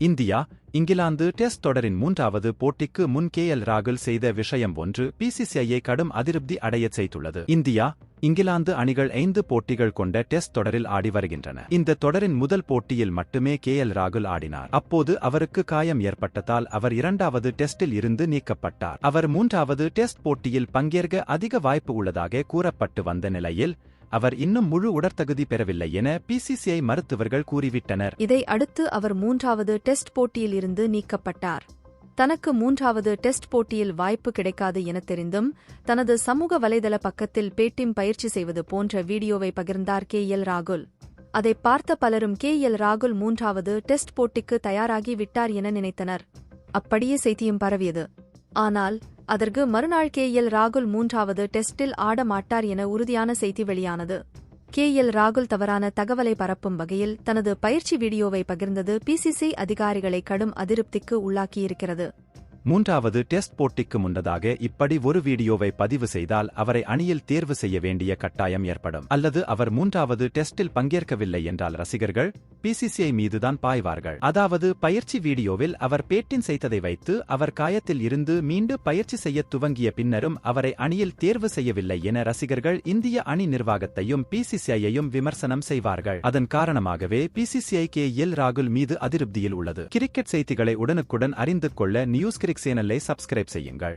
India England test தொடரின் 3வது போட்டிக்கு முன் ராகுல் செய்த விஷயம் ஒன்று பிசிசிஐயை கடும் அதிருப்தி அடையச் செய்துள்ளது. இந்தியா இங்கிலாந்து அணிகள் 5 போட்டிகள் கொண்ட டெஸ்ட் தொடரில் ஆடி வருகின்றன. இந்த தொடரின் முதல் போட்டியில் மட்டுமே ராகுல் ஆடினார். அப்போது அவருக்கு காயம் ஏற்பட்டதால் அவர் 2வது டெஸ்டில் இருந்து நீக்கப்பட்டார். அவர் 3வது டெஸ்ட் போட்டியில் பங்கேற்க அதிக வாய்ப்பு உள்ளதாக கூறப்பட்டு வந்த நிலையில் அவர் இன்னும் முழு உடற்தகுதி பெறவில்லை என பிசிசிஐ மருத்துவர்கள் கூறிவிட்டனர். இதை அடுத்து அவர் 3வது டெஸ்ட் போட்டியில் இருந்து நீக்கப்பட்டார். தனக்கு 3வது டெஸ்ட் போட்டியில் வாய்ப்பு கிடைக்காது என தெரிந்தும் தனது சமூக வலைதள பக்கத்தில் பேட்டிம் பயிற்சி செய்வது போன்ற வீடியோவை பகிர்ந்தார் ராகுல். அதை பார்த்த பலரும் ராகுல் 3வது டெஸ்ட் போட்டிக்கு தயாராகி விட்டார் என நினைத்தனர். அப்படியே செய்தியும் பரவியது. ஆனால் அதற்கு மறுநாள் ராகுல் 3வது டெஸ்டில் ஆட மாட்டார் என உறுதியான செய்தி வெளியானது. ராகுல் தவறான தகவலை பரப்பும் வகையில் தனது பயிற்சி வீடியோவை பகிர்ந்தது பிசிசிஐ அதிகாரிகளை கடும் அதிருப்திக்கு உள்ளாக்கியிருக்கிறது. 3வது டெஸ்ட் போட்டிக்கு முன்னதாக இப்படி ஒரு வீடியோவை பதிவு செய்தால் அவரை அணியில் தேர்வு செய்ய வேண்டிய கட்டாயம் ஏற்படும். அல்லது அவர் 3வது டெஸ்டில் பங்கேற்கவில்லை என்றால் ரசிகர்கள் பிசிசிஐ மீதுதான் பாய்வார்கள். அதாவது பயிற்சி வீடியோவில் அவர் பேட்டின் செய்ததை வைத்து அவர் காயத்தில் இருந்து மீண்டு பயிற்சி செய்ய துவங்கிய பின்னரும் அவரை அணியில் தேர்வு செய்யவில்லை என ரசிகர்கள் இந்திய அணி நிர்வாகத்தையும் பிசிசிஐயையும் விமர்சனம் செய்வார்கள். அதன் காரணமாகவே பிசிசிஐ ராகுல் மீது அதிருப்தியில் உள்ளது. கிரிக்கெட் செய்திகளை உடனுக்குடன் அறிந்து கொள்ள நியூஸ் கிரிக் சேனலை சப்ஸ்கிரைப் செய்யுங்கள்.